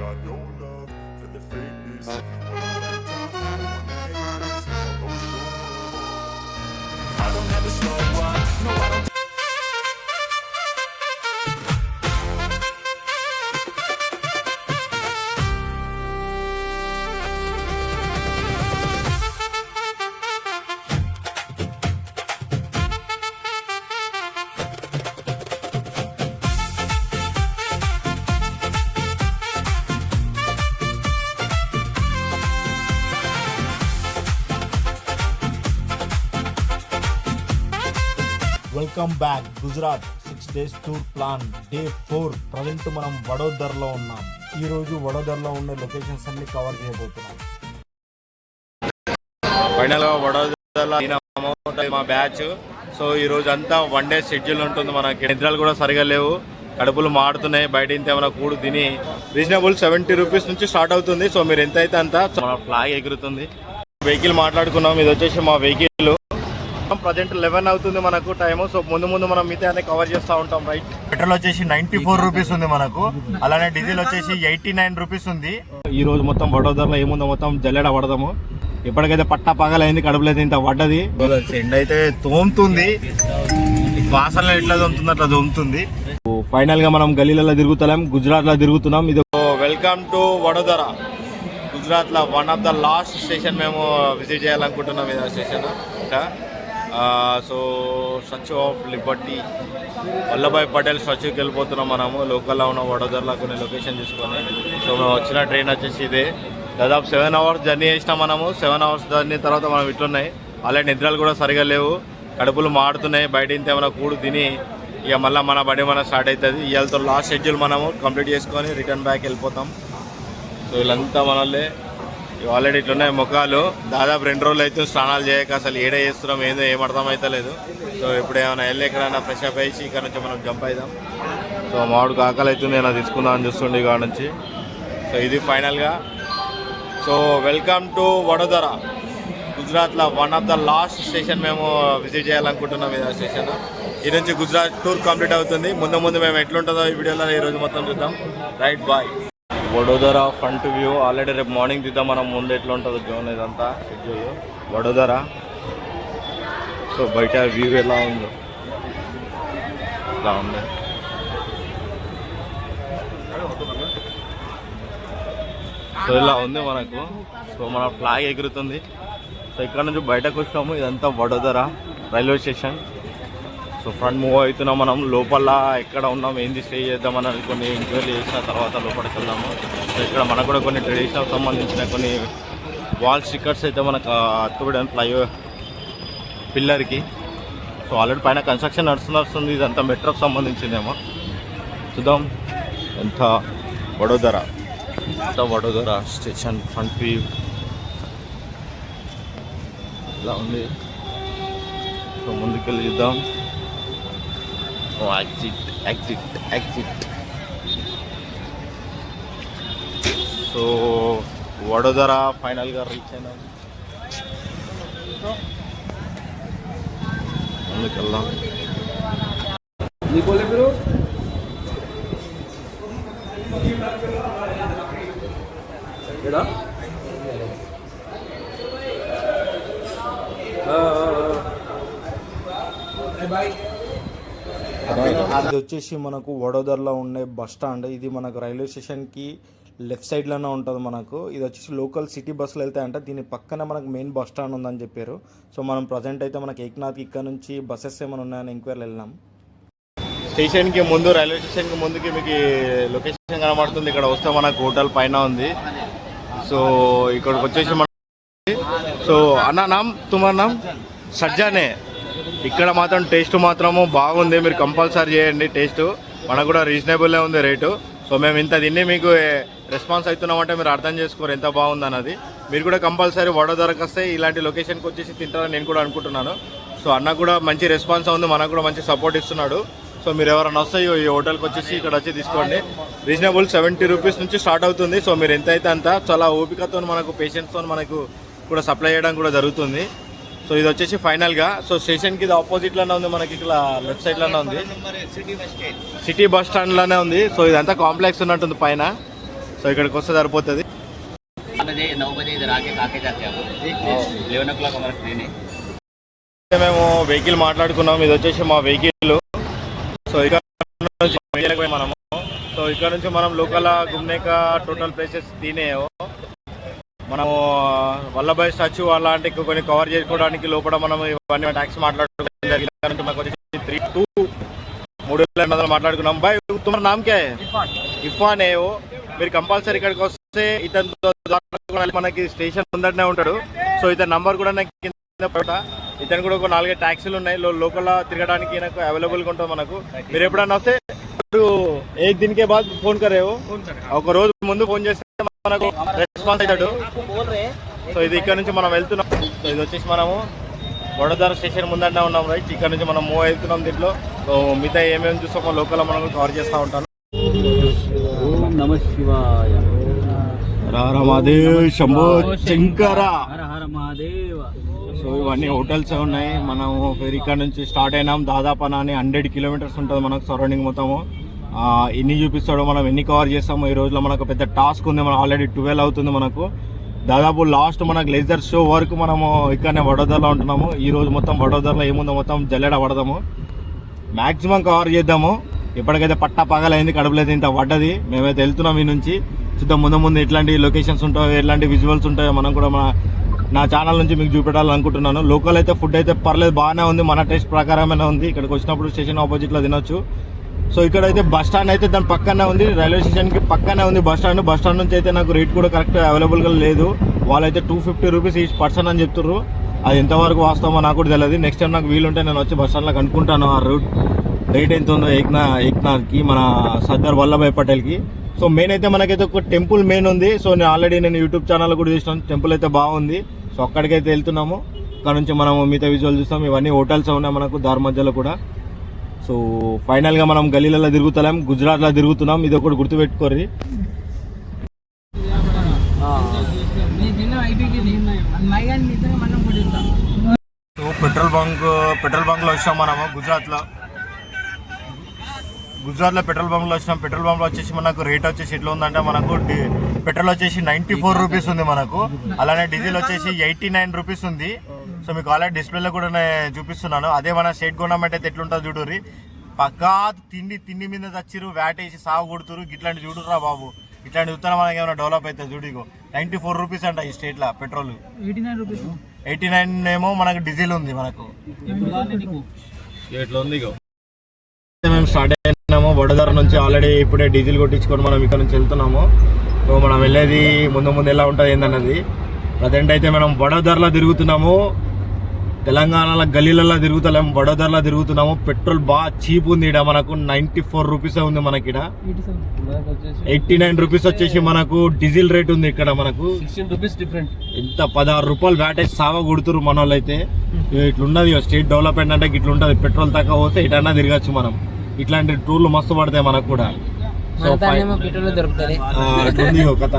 got no love for the fakeness. If you wanna talk, you wanna hate this, I'll show up. I don't ever slow up, no I don't. Welcome back. Gujarat 6 days tour plan day 4. Present మనం వడోదరలో ఉన్నాం. ఈరోజు వడోదరలో ఉండే locations అన్ని cover చేయబోతున్నాం. Final గా వడోదరలో మా బ్యాచ్. సో ఈ రోజు అంతా 1 day షెడ్యూల్ ఉంటుంది. మనకి నిద్రలు కూడా సరిగా లేవు, కడుపులు మాడుతున్నాయి. బయట ఇంత ఏమైనా కూడు తిని రీజనబుల్ 70 రూపీస్ నుంచి స్టార్ట్ అవుతుంది. సో మీరు ఎంత అయితే అంత. మన ఫ్లాగ్ ఎగురుతుంది. వెహికల్ మాట్లాడుకున్నాం. ఇది వచ్చేసి మా వెహికల్. ప్రజెంట్ 11 అవుతుంది మనకు టైము. సో ముందు మనం మిగతా కవర్ చేస్తూ ఉంటాం. రైట్, పెట్రోల్ వచ్చేసి 94 రూపీస్ ఉంది మనకు. అలానే డీజిల్ వచ్చేసి 89 రూపీస్ ఉంది. ఈ రోజు మొత్తం వడోదరలో ఏముందో మొత్తం జల్లెడ పడదాము. ఇప్పటికైతే పట్టా పగలైంది, కడుపులో అయితే ఇంత పడ్డది. ఎండ అయితే తోముతుంది, వాసనలో ఎట్లా తోముతుంది అట్లా తోముతుంది. ఫైనల్ గా మనం గలీలలో తిరుగుతున్నాం, గుజరాత్ లో తిరుగుతున్నాం. ఇది వెల్కమ్ టు వడోదర. గుజరాత్ లో one of the last station మేము విజిట్ చేయాలనుకుంటున్నాం. ఇది station so statue of liberty, Vallabhbhai Patel స్టాచ్యూకి వెళ్ళిపోతున్నాం మనము. లోకల్లో ఉన్న వడోదరలో కొన్ని లొకేషన్ తీసుకొని. సో మేము వచ్చిన ట్రైన్ వచ్చేసి ఇదే. దాదాపు 7 hours జర్నీ చేసినాం మనము. 7 hours జర్నీ తర్వాత మనం ఇట్లున్నాయి. అలాగే నిద్రలు కూడా సరిగా లేవు, కడుపులు మాడుతున్నాయి. బయట ఇంత ఏమైనా కూడు తిని ఇక మళ్ళీ మన బడి మన స్టార్ట్ అవుతుంది. ఇవాళతో లాస్ట్ షెడ్యూల్ మనము కంప్లీట్ చేసుకొని రిటర్న్ బ్యాక్ వెళ్ళిపోతాం. సో వీళ్ళంతా మనల్ని ఆల్రెడీ ఇట్లున్నాయి ముఖాలు. దాదాపు 2 రోజులు అయితే స్నానాలు చేయక అసలు ఏడే చేస్తున్నాం, ఏదో ఏం అర్థం అయితే లేదు. సో ఇప్పుడు ఏమైనా వెళ్ళి ఎక్కడైనా ఫ్రెష్ అప్ అయ్యి ఇక్కడ నుంచి మనం జంప్ అవుదాం. సో మామిడికి ఆకలి అవుతుంది, నేను తీసుకుందాం అని చూస్తుండే ఇక్కడ నుంచి. సో ఇది ఫైనల్గా. So welcome to Vadodara. గుజరాత్లో one of the last station మేము విజిట్ చేయాలనుకుంటున్నాం. ఇది స్టేషన్. ఈ నుంచి గుజరాత్ టూర్ కంప్లీట్ అవుతుంది. ముందు మేము ఎట్లుంటుందో ఈ వీడియోలో ఈరోజు మొత్తం చూద్దాం. Right, bye. Vadodara front view already రేపు మార్నింగ్ తీద్దాం మనం. ముందు ఎట్లా ఉంటుందో జోన్ ఇదంతా షెడ్యూల్ వడోదర. సో బయట వ్యూ ఎలా ఉందో ఇలా ఉంది. సో ఇలా ఉంది మనకు. సో మన ఫ్లాగ్ ఎగురుతుంది. సో ఇక్కడ నుంచి బయటకు వచ్చినాము. ఇదంతా Vadodara railway station. So front move అవుతున్నాం మనం. లోపల ఎక్కడ ఉన్నాం, ఏంది స్టే చేద్దామని కొన్ని ఎంక్వైరీ చేసిన తర్వాత లోపలికి వెళ్దాము. సో ఇక్కడ మనకు కూడా కొన్ని ట్రెడిషనల్ సంబంధించిన కొన్ని వాల్ స్టిక్కర్స్ అయితే మనకు అతుకోవడానికి ఫ్లైఓవర్ పిల్లర్కి. సో ఆల్రెడీ పైన కన్స్ట్రక్షన్ నడుస్తుంది. ఇదంతా మెట్రోకి సంబంధించిందేమో. చూద్దాం. ఎంత వడోదర స్టేషన్ ఫ్రంట్ వ్యూ ఇలా ఉంది. సో ముందుకెళ్ళి చూద్దాం. ఎగ్జిట్. సో వడోదర ఫైనల్గా రీచ్ అయినాం. ముందుకెళ్దాం. అది వచ్చేసి మనకు వడోదరలో ఉండే బస్ స్టాండ్. ఇది మనకు రైల్వే స్టేషన్కి లెఫ్ట్ సైడ్లోనే ఉంటుంది మనకు. ఇది వచ్చేసి లోకల్ సిటీ బస్సులు వెళ్తాయంటే దీని పక్కన మనకు మెయిన్ బస్ స్టాండ్ ఉందని చెప్పారు. సో మనం ప్రజెంట్ అయితే మనకి ఏక్నాథ్కి ఇక్కడ నుంచి బస్సెస్ ఏమైనా ఉన్నాయని ఎంక్వైరీ వెళ్ళాం. స్టేషన్కి ముందు, రైల్వే స్టేషన్కి ముందుకి మీకు లొకేషన్ కనబడుతుంది. ఇక్కడ వస్తే మనకు హోటల్ పైన ఉంది. సో ఇక్కడికి వచ్చేసి మన సో అన్నా నామ్ తుమార్ నామ్ సజ్జానే. ఇక్కడ మాత్రం టేస్ట్ మాత్రము బాగుంది. మీరు కంపల్సరీ చేయండి. టేస్ట్ మనకు కూడా రీజనబుల్లే ఉంది రేటు. సో మేము ఇంత తిని మీకు రెస్పాన్స్ అవుతున్నామంటే మీరు అర్థం చేసుకోరు ఎంత బాగుంది అన్నది. మీరు కూడా కంపల్సరీ వడోదరకు వస్తే ఇలాంటి లొకేషన్కి వచ్చేసి తింటారని నేను కూడా అనుకుంటున్నాను. సో అన్న కూడా మంచి రెస్పాన్స్ ఉంది, మనకు కూడా మంచి సపోర్ట్ ఇస్తున్నాడు. సో మీరు ఎవరైనా వస్తే ఈ హోటల్కి వచ్చేసి ఇక్కడ వచ్చి తీసుకోండి. రీజనబుల్ 70 రూపీస్ నుంచి స్టార్ట్ అవుతుంది. సో మీరు ఎంత అయితే అంత చాలా ఓపికతో మనకు పేషెంట్స్తో మనకు కూడా సప్లై చేయడం కూడా జరుగుతుంది. సో ఇది వచ్చేసి ఫైనల్గా. సో స్టేషన్కి ఇది ఆపోజిట్లోనే ఉంది, మనకి ఇక్కడ లెఫ్ట్ సైడ్లోనే ఉంది, సిటీ బస్ స్టాండ్లోనే ఉంది. సో ఇదంతా కాంప్లెక్స్ ఉన్నట్టుంది పైన. సో ఇక్కడికి వస్తే సరిపోతుంది. 9 बजे इधर आके खाके जाते हैं हम 11 o'clock हमारा ट्रेन है. మేము వెహికల్ మాట్లాడుకున్నాం. ఇది వచ్చేసి మా వెహికల్. సో ఇక్కడ నుంచి మనము సో ఇక్కడ నుంచి మనం లోకల్ గుమ్నేక టోటల్ ప్లేసెస్ తినే మనము వల్లభాయ్ స్టాచ్యూ అలాంటి కొన్ని కవర్ చేసుకోవడానికి లోపల మనం ఇవన్నీ ట్యాక్స్ మాట్లాడుకోవడం జరిగింది. మాకు వచ్చేసి 3,200 మాట్లాడుకున్నాం. బాయ్ తుమ్హారా నామ్ క్యా హై? ఇర్ఫాన్ హై. మీరు కంపల్సరీ ఇక్కడికి వస్తే ఇతను మనకి స్టేషన్ ముందటనే ఉంటాడు. సో ఇతని నంబర్ కూడా నాకు కింద పడతా. ఇతను కూడా ఒక 4 ట్యాక్సీలు ఉన్నాయి లోకల్ తిరగడానికి నాకు అవైలబుల్గా ఉంటుంది. మనకు మీరు ఎప్పుడన్నా వస్తే ఏ దీనికే బాద్ ఫోన్ కరేవో ఒక రోజు ముందు ఫోన్ చేస్తే మనకు రెస్పాన్స్ అవుతాడు. సో ఇది ఇక్కడ నుంచి మనం వెళ్తున్నాం. సో ఇది వచ్చేసి మనము వడోదర స్టేషన్ ముందటనే ఉన్నాం. రైట్ ఇక్కడ నుంచి మనం మూవ్ అవుతున్నాం. దీంట్లో సో మిగతా ఏమేమి చూస్తామో లోకల్ మనం కవర్ చేస్తూ ఉంటాను. ओम नमः शिवाय. హర మహాదేవ్ శంభో శంకర. हर हर महादेव. సో ఇవన్నీ హోటల్స్ ఉన్నాయి. మనం ఫేర్ ఇక్కడ నుంచి స్టార్ట్ అయినాం. దాదాపు అని 100 కిలోమీటర్స్ ఉంటుంది మనకు సరౌండింగ్ మొత్తము. ఎన్ని చూపిస్తాడో మనం ఎన్ని కవర్ చేస్తామో. ఈ రోజులో మనకు పెద్ద టాస్క్ ఉంది. మనం ఆల్రెడీ 12 అవుతుంది మనకు. దాదాపు లాస్ట్ మనకు లేజర్ షో వరకు మనము ఇక్కడనే వడోదరలో ఉంటున్నాము. ఈ రోజు మొత్తం వడోదరలో ఏముందో మొత్తం జల్లెడ పడదాము. మ్యాక్సిమం కవర్ చేద్దాము. ఇప్పటికైతే పట్టా పగలైంది, కడుపులైతే ఇంత పడ్డది. మేమైతే వెళ్తున్నాం ఈ నుంచి. చూద్దాం ముందు ఎట్లాంటి లొకేషన్స్ ఉంటాయో, ఎట్లాంటి విజువల్స్ ఉంటాయో మనం కూడా నా ఛానల్ నుంచి మీకు చూపెట్టాలనుకుంటున్నాను. లోకల్ అయితే ఫుడ్ అయితే పర్లేదు, బాగానే ఉంది. మన టేస్ట్ ప్రకారమే ఉంది. ఇక్కడికి వచ్చినప్పుడు స్టేషన్ ఆపోజిట్లో తినొచ్చు. సో ఇక్కడైతే బస్ స్టాండ్ అయితే దాని పక్కనే ఉంది. రైల్వే స్టేషన్కి పక్కనే ఉంది బస్ స్టాండ్. బస్ స్టాండ్ నుంచి అయితే నాకు రేట్ కూడా కరెక్ట్ అవైలబుల్గా లేదు. వాళ్ళైతే 250 రూపీస్ ఈచ్ పర్సన్ అని చెప్తున్నారు. అది ఎంతవరకు వాస్తవమో నాకు కూడా తెలియదు. నెక్స్ట్ టైం నాకు వీలుంటే నేను వచ్చి బస్ స్టాండ్లో కనుక్కుంటాను ఆ రూట్ రేట్ ఎంత ఉందో ఏక్నాథ్కి, మన సర్దార్ వల్లభాయ్ పటేల్కి. సో మెయిన్ అయితే మనకైతే ఒక టెంపుల్ మెయిన్ ఉంది. సో నేను ఆల్రెడీ యూట్యూబ్ ఛానల్ కూడా చూసినాను. టెంపుల్ అయితే బాగుంది. సో అక్కడికైతే వెళ్తున్నాము. అక్కడ నుంచి మనం మిగతా విజువల్ చూస్తాం. ఇవన్నీ హోటల్స్ ఉన్నాయి మనకు దారి మధ్యలో కూడా. సో ఫైనల్గా మనం గలీలలో తిరుగుతలేం, గుజరాత్లో తిరుగుతున్నాం. ఇది ఒకటి గుర్తుపెట్టుకోర్రి. సో పెట్రోల్ బంక్లో వచ్చాం మనము గుజరాత్లో పెట్రోల్ బంక్లో వచ్చినాం. పెట్రోల్ బంక్లో వచ్చేసి మనకు రేట్ వచ్చేసి ఎట్లా ఉందంటే మనకు పెట్రోల్ వచ్చేసి 94 రూపీస్ ఉంది మనకు. అలానే డీజిల్ వచ్చేసి 89 రూపీస్ ఉంది. సో మీకు ఆల్రెడీ డిస్ప్లేలో కూడా నేను చూపిస్తున్నాను. అదే మన స్టేట్ గవర్నమెంట్ అయితే ఎట్లుంటుంది చూడుర్రి. పక్కా తిండి మీద తెచ్చిరు, వ్యాట్ వేసి సాగు కొడుతురు. ఇట్లాంటి చూడురా బాబు. ఇట్లాంటి చూస్తే మనకి ఏమైనా డెవలప్ అవుతుంది. చూడిగో 94 రూపీస్ అంట ఈ స్టేట్లో పెట్రోల్. 89 ఏమో మనకు డీజిల్ ఉంది మనకు. ఎట్లా ఉంది ఇగో. మేము స్టార్ట్ అయినాము వడోదర నుంచి. ఆల్రెడీ ఇప్పుడే డీజిల్ కొట్టించుకొని మనం ఇక్కడ నుంచి వెళ్తున్నాము. సో మనం వెళ్ళేది ముందు ఎలా ఉంటుంది ఏందన్నది. ప్రజెంట్ అయితే మనం వడోదరలో తిరుగుతున్నాము. తెలంగాణలో గలీలలో తిరుగుతలేము, వడోదరలో తిరుగుతున్నాము. పెట్రోల్ బాగా చీప్ ఉంది. ఇక్కడ మనకు 94 రూపీసే ఉంది మనకి. ఇక్కడ 89 రూపీస్ వచ్చేసి మనకు డీజిల్ రేట్ ఉంది. ఇక్కడ మనకు 16 రూపీస్ డిఫరెంట్. ఎంత 16 రూపాయలు వ్యాటేజ్ సావా కొడుతురు మన వాళ్ళు అయితే. ఇట్లున్నది స్టేట్ డెవలప్మెంట్ అంటే ఇట్లుంటది. పెట్రోల్ తక్కువ పోతే ఇటన్నా తిరగచ్చు మనం. ఇట్లాంటి టూర్లు మస్తు పడతాయి మనకు కూడా. సో అట్లుంది కథ.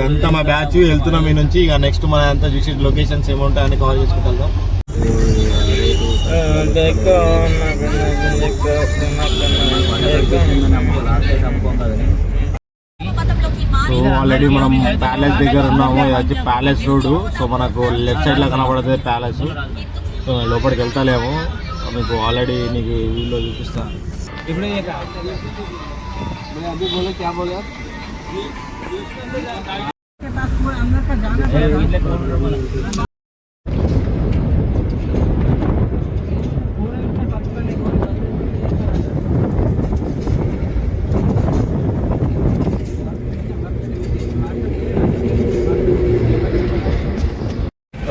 అంతా మా బ్యాచ్ వెళ్తున్నాం ఈ నుంచి. ఇక నెక్స్ట్ మన అంతా చూసి లొకేషన్స్ ఏముంటాయని కవర్ చేసుకుంటాం. సో ఆల్రెడీ మనం ప్యాలెస్ దగ్గర ఉన్నాము. ఇది వచ్చి ప్యాలెస్ రోడ్. సో మనకు లెఫ్ట్ సైడ్ లో కనబడుతుంది ప్యాలెస్. సో లోపలికి వెళ్తాలేము. మీకు ఆల్రెడీ నీకు వీడియోలో చూపిస్తాను.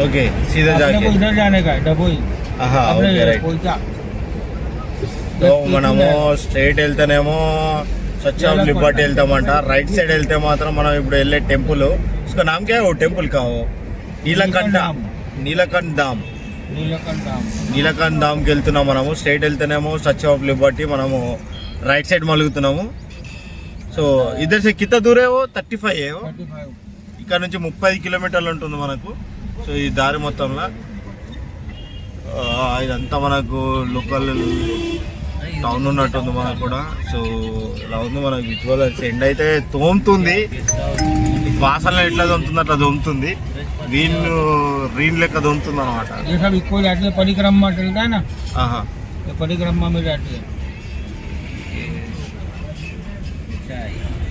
ओके सीधा जाके उधर जाने का डबोई. Okay right. సో మనము స్ట్రైట్ వెళ్తేనేమో స్వచ్ఛ లిబర్టీ వెళ్తామంట. రైట్ సైడ్ వెళ్తే మాత్రం మనం ఇప్పుడు వెళ్ళే టెంపుల్ उसका नाम क्या है वो टेम्पल का वो नीलकंठ धाम కి వెళ్తున్నాం మనము. స్ట్రైట్ వెళ్తేనేమో స్టాచ్యూ ఆఫ్ లిబర్టీ, మనము రైట్ సైడ్ మలుగుతున్నాము. సో ఇద్దరు సే కింద దూరే 35 ఇక్కడ నుంచి 30 కిలోమీటర్లు ఉంటుంది మనకు. సో ఈ దారి మొత్తంలో ఇదంతా మనకు లోకల్ టౌన్ ఉన్నట్టుంది మనకు కూడా. సో ఇలా ఉంది మనకు విజువల్. ఎండ్ అయితే తోముతుంది, వాసన ఎట్లా తోముతుంది అట్లా తోముతుంది, రీన్ లెక్క తోముతుంది అనమాట. परिक्रमा चलता है ना, परिक्रमा में जाती है.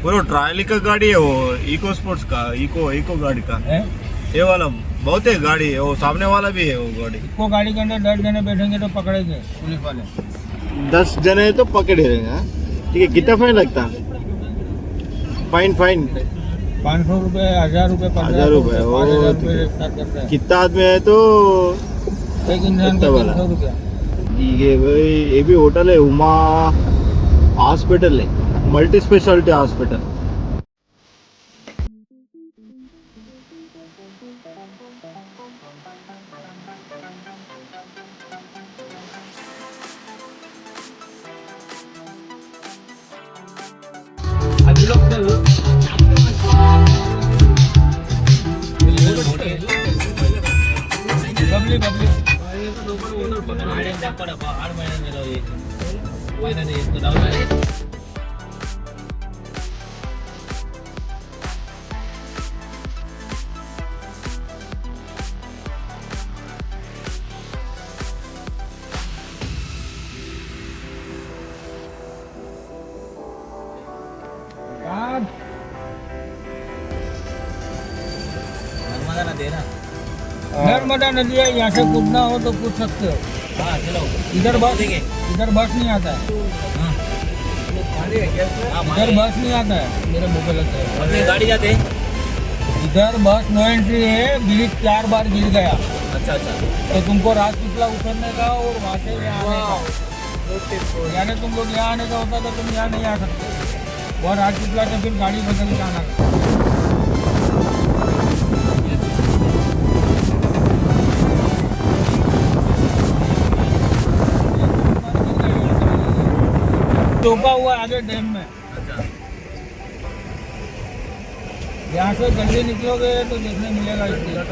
पूरा ट्रायली का गाड़ी है वो, इको स्पोर्ट्स का, इको गाड़ी का है? ये वाला बहुत है गाड़ी, वो सामने वाला भी है वो गाड़ी. इको गाड़ी के अंदर 10 जने बैठेंगे तो पकड़ेंगे पुलिस वाले. 10 जने तो पकड़े रहेंगे. ठीक है, कितना फाइन लगता? फाइन 500 रुपए, 1000 रुपए, 1000 रुपए. 5000 रुपए स्टार्ट करते हैं. कितना आदमी है तो एक इंसान का 300 रुपया. ये भाई ये भी होटल है, उमा हॉस्पिटल है, मल्टी स्पेशलिटी हॉस्पिटल. नर्मदा नदी है, यहाँ से कूदना हो तो कूद सकते हो. इधर बस नहीं आता है. इधर बस नहीं आता है, मेरे मुँह पे लगता है. गाड़ी जाते हैं. इधर बस नो एंट्री है, ब्रिज 4 बार गिर गया. अच्छा तो तुमको राजपीपला उतरने का और वहाँ से यहाँ आने का. यानी तुम लोग यहाँ आने का होता तो तुम यहाँ नहीं आ सकते. और राजपीपला से फिर गाड़ी बदल के आना. टोपा हुआ आगे डैम में. यहाँ से जल्दी निकलोगे तो देखने मिलेगा इसलिए.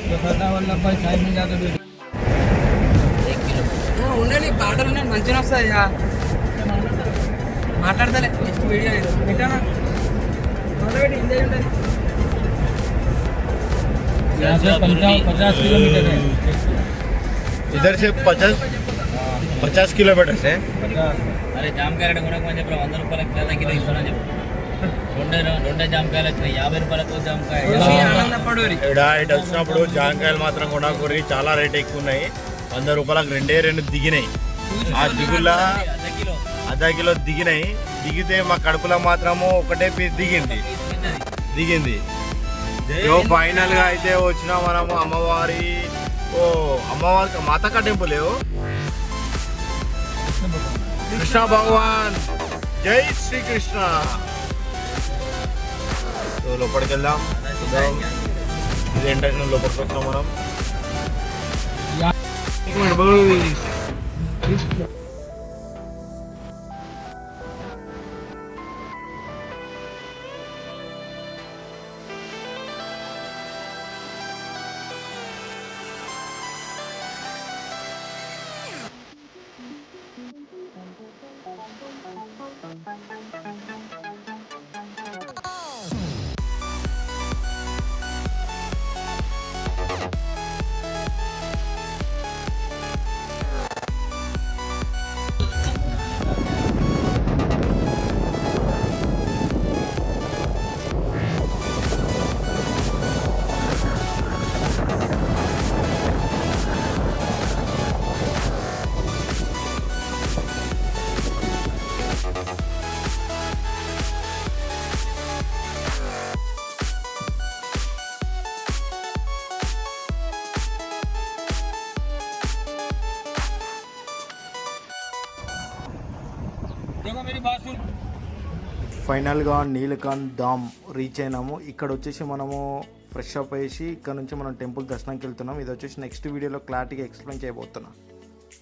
तो सरदार वल्लभ भाई साइड में जाके बैठे. ఉండండి పాటలు ఉన్నాయి మంచిగా వస్తాయి. మాట్లాడతలే నెక్స్ట్ వీడియో పెట్టానా మొదలుపెట్టి ఇందే ఉంటుంది. यहाँ से 50 किलोमीटर है. इधर से 50 किलोमीटर से. అరే జామకాయలు కొనకమని చెప్పి 100 రూపాయలకి కిలో ఇస్తానని చెప్పి రెండే జామకాయలు వచ్చినాయి. 50 రూపాయలకు జామకాయ. ఆనందపడు ఇటు వచ్చినప్పుడు జామకాయలు మాత్రం కొనకూరి, చాలా రేట్ ఎక్కువ ఉన్నాయి. 100 రూపాయలకు రెండు దిగినాయి. ఆ దిగులా అర్ధ కిలో దిగినాయి. దిగితే మా కడుపులో మాత్రము ఒకటే పీస్ దిగింది. ఫైనల్ గా అయితే వచ్చిన మనము అమ్మవారి మాతక టెంపుల్ కృష్ణ భగవాన్. జై శ్రీకృష్ణ. సో లోపలికి వెళ్దాం. ఇది ఏంటంటే లోపలికి వస్తాం మనం. ఫైనల్గా నీలకంఠ్ ధామ్ రీచ్ అయినాము. ఇక్కడ వచ్చేసి మనము ఫ్రెష్ అప్ అయ్యేసి ఇక్కడ నుంచి మనం టెంపుల్ దర్శనానికి వెళ్తున్నాం. ఇది వచ్చేసి నెక్స్ట్ వీడియోలో క్లారిటీగా ఎక్స్ప్లెయిన్ చేయబోతున్నా.